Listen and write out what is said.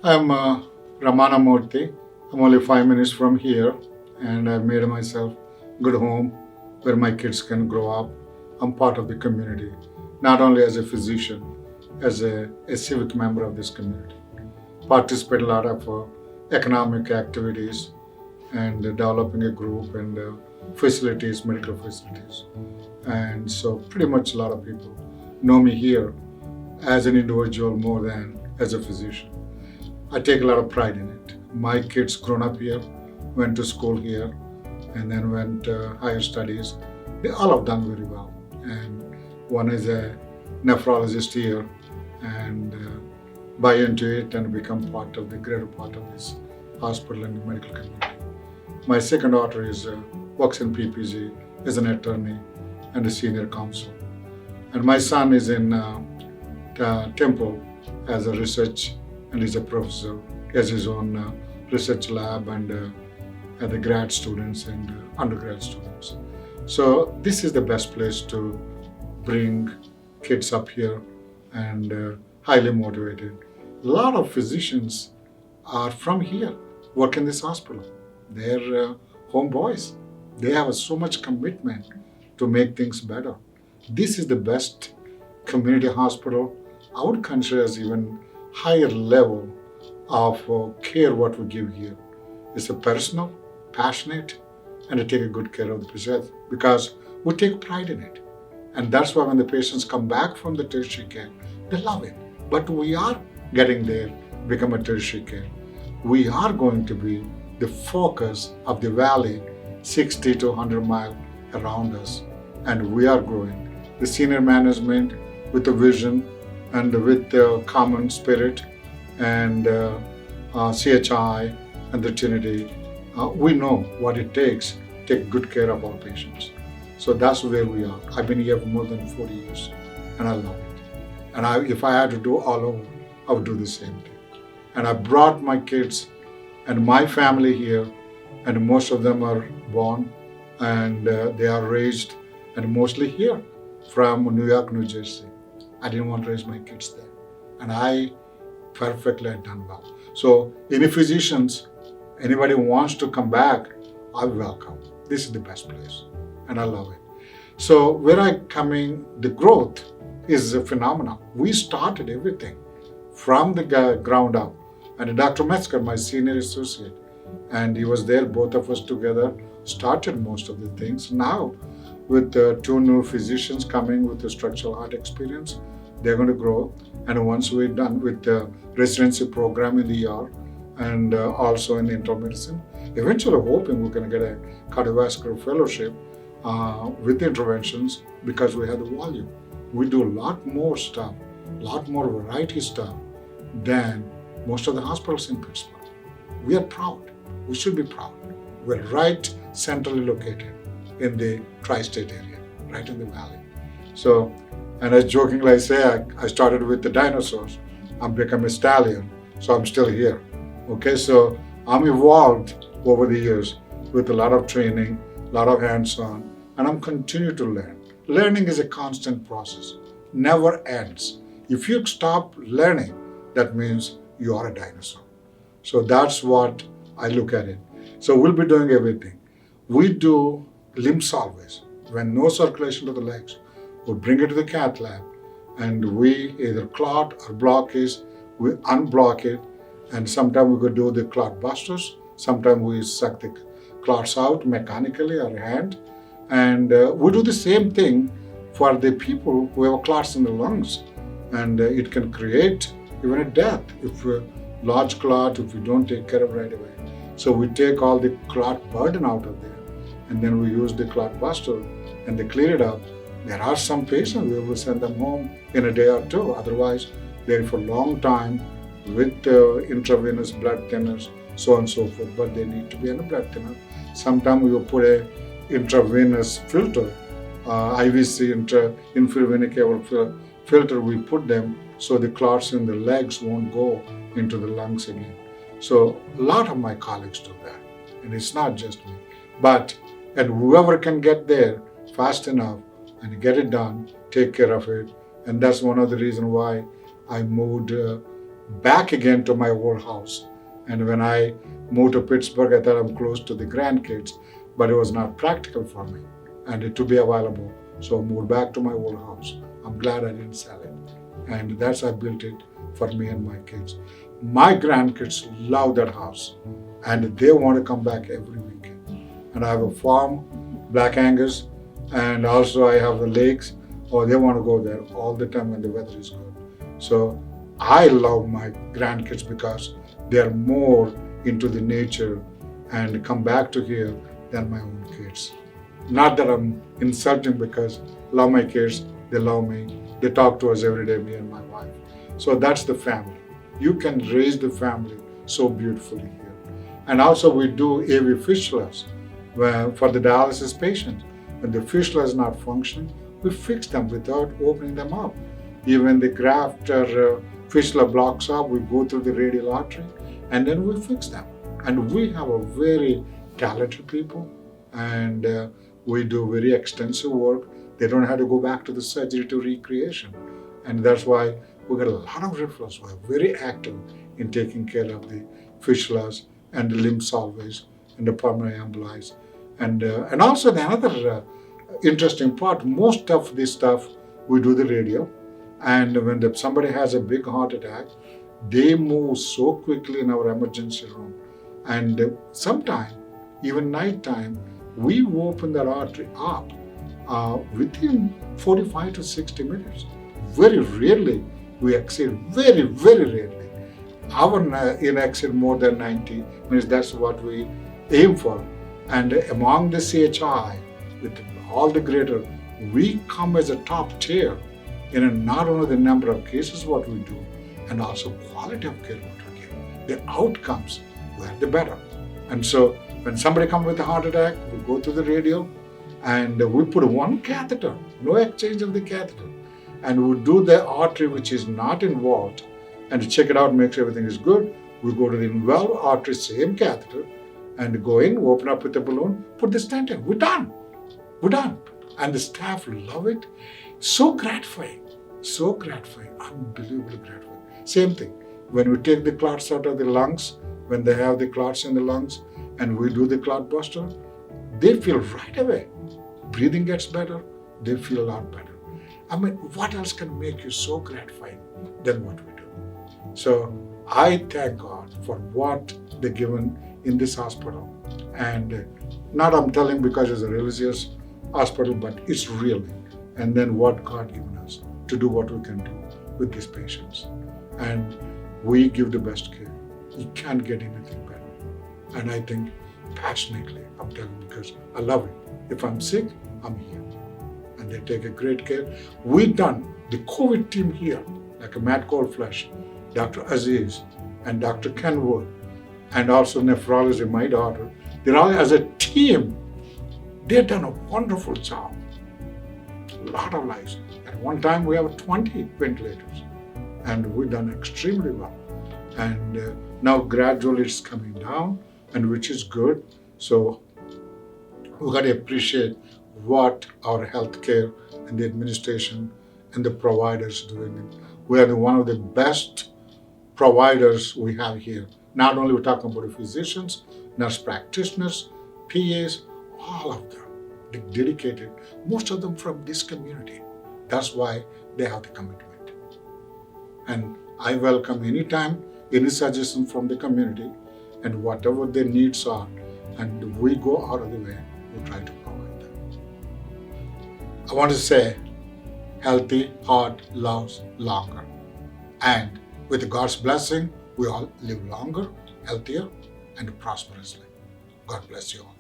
I'm Ramana Murthy. I'm only 5 minutes from here, and I've made myself good home where my kids can grow up. I'm part of the community, not only as a physician, as a civic member of this community. Participate a lot of economic activities and developing a group and facilities, medical facilities. And so, pretty much a lot of people know me here as an individual more than as a physician. I take a lot of pride in it. My kids grown up here, went to school here, and then went higher studies. They all have done very well. And one is a nephrologist here, and buy into it and become part of the greater part of this hospital and medical community. My second daughter is works in PPG as an attorney and a senior counsel, and my son is in Temple as a research and is a professor. He has his own research lab and the grad students and undergrad students. So this is the best place to bring kids up here and highly motivated. A lot of physicians are from here, work in this hospital. They're homeboys. They have so much commitment to make things better. This is the best community hospital I would consider as even higher level of care what we give here. It's a personal, passionate, and to take a good care of the patient because we take pride in it. And that's why when the patients come back from the tertiary care, they love it. But we are getting there, become a tertiary care. We are going to be the focus of the valley, 60 to 100 miles around us, and we are growing. The senior management with the vision and with the common spirit and CHI and the Trinity, we know what it takes to take good care of our patients. So that's where we are. I've been here for more than 40 years and I love it. And if I had to do all over, I would do the same thing. And I brought my kids and my family here, and most of them are born and they are raised and mostly here from New York, New Jersey. I didn't want to raise my kids there. And I perfectly had done well. So any physicians, anybody who wants to come back, I welcome. This is the best place and I love it. So where I coming, the growth is phenomenal. We started everything from the ground up. And Dr. Metzger, my senior associate, and he was there, both of us together, started most of the things. Now, with two new physicians coming with the structural heart experience, they're going to grow. And once we're done with the residency program in the ER and also in internal medicine, eventually hoping we're going to get a cardiovascular fellowship with interventions because we have the volume. We do a lot more stuff, a lot more variety stuff than most of the hospitals in Pittsburgh. We are proud. We should be proud. We're right centrally located in the tri-state area, right in the valley. So, and as jokingly I say, I started with the dinosaurs. I've become a stallion, so I'm still here. Okay, so I'm evolved over the years with a lot of training, a lot of hands-on, and I'm continuing to learn. Learning is a constant process, never ends. If you stop learning, that means you are a dinosaur. So that's what I look at it. So we'll be doing everything. We do limb salvage. When no circulation to the legs, we bring it to the cath lab and we either clot or block it, we unblock it, and sometimes we could do the clot busters, sometimes we suck the clots out mechanically or hand, and we do the same thing for the people who have clots in the lungs, and it can create even a death if a large clot, if we don't take care of right away. So we take all the clot burden out of there, and then we use the clot buster and they clear it up. There are some patients we will send them home in a day or two. Otherwise, they're for a long time with intravenous blood thinners, so on and so forth. But they need to be in a blood thinner. Sometimes we will put a intravenous filter, IVC, infravenic filter. We put them so the clots in the legs won't go into the lungs again. So a lot of my colleagues do that, and it's not just me. And whoever can get there fast enough and get it done, take care of it. And that's one of the reasons why I moved back again to my old house. And when I moved to Pittsburgh, I thought I'm close to the grandkids, but it was not practical for me and to be available. So I moved back to my old house. I'm glad I didn't sell it. And that's I built it for me and my kids. My grandkids love that house and they want to come back every weekend. And I have a farm, Black Angus, and also I have the lakes. Oh, they want to go there all the time when the weather is good. So I love my grandkids because they are more into the nature and come back to here than my own kids. Not that I'm insulting because I love my kids, they love me, they talk to us every day, me and my wife. So that's the family. You can raise the family so beautifully here. And also we do AV fistulas for the dialysis patients. When the fistula is not functioning, we fix them without opening them up. Even the graft or fistula blocks up, we go through the radial artery and then we fix them. And we have a very talented people and we do very extensive work. They don't have to go back to the surgery to recreation. And that's why we get a lot of referrals. We're very active in taking care of the fistulas and the limb salvage and the pulmonary emboli. And also the another interesting part, most of this stuff we do the radio. And when somebody has a big heart attack, they move so quickly in our emergency room. And sometimes, even nighttime, we open that artery up within 45 to 60 minutes. Very rarely we exceed, very, very rarely. Our exceed more than 90 minutes, that's what we aim for. And among the CHI, with all the greater, we come as a top tier in not only the number of cases what we do, and also quality of care what we give. The outcomes were the better. And so when somebody comes with a heart attack, we go to the radial and we put one catheter, no exchange of the catheter. And we do the artery which is not involved and to check it out, make sure everything is good. We go to the involved artery, same catheter, and go in, open up with the balloon, put the stent in. We're done. We're done. And the staff love it. So gratifying, unbelievably gratifying. Same thing, when we take the clots out of the lungs, when they have the clots in the lungs, and we do the clot buster, they feel right away. Breathing gets better, they feel a lot better. I mean, what else can make you so gratifying than what we do? So I thank God for what they're given in this hospital. And not I'm telling because it's a religious hospital, but it's really. And then what God given us to do what we can do with these patients. And we give the best care. You can't get anything better. And I think passionately, I'm telling you because I love it. If I'm sick, I'm here. And they take a great care. We've done the COVID team here, like a Matt Goldflesh, Dr. Aziz, and Dr. Ken Wood, and also nephrology, my daughter. They're all as a team. They've done a wonderful job. A lot of lives. At one time, we have 20 ventilators, and we've done extremely well. And now gradually it's coming down, and which is good. So we got to appreciate what our healthcare and the administration and the providers doing. We are one of the best providers we have here. Not only we're talking about the physicians, nurse practitioners, PAs, all of them. They're dedicated, most of them from this community. That's why they have the commitment. And I welcome anytime, any suggestion from the community and whatever their needs are, and we go out of the way, we try to provide them. I want to say, healthy heart lives longer. And with God's blessing, we all live longer, healthier, and prosperously. God bless you all.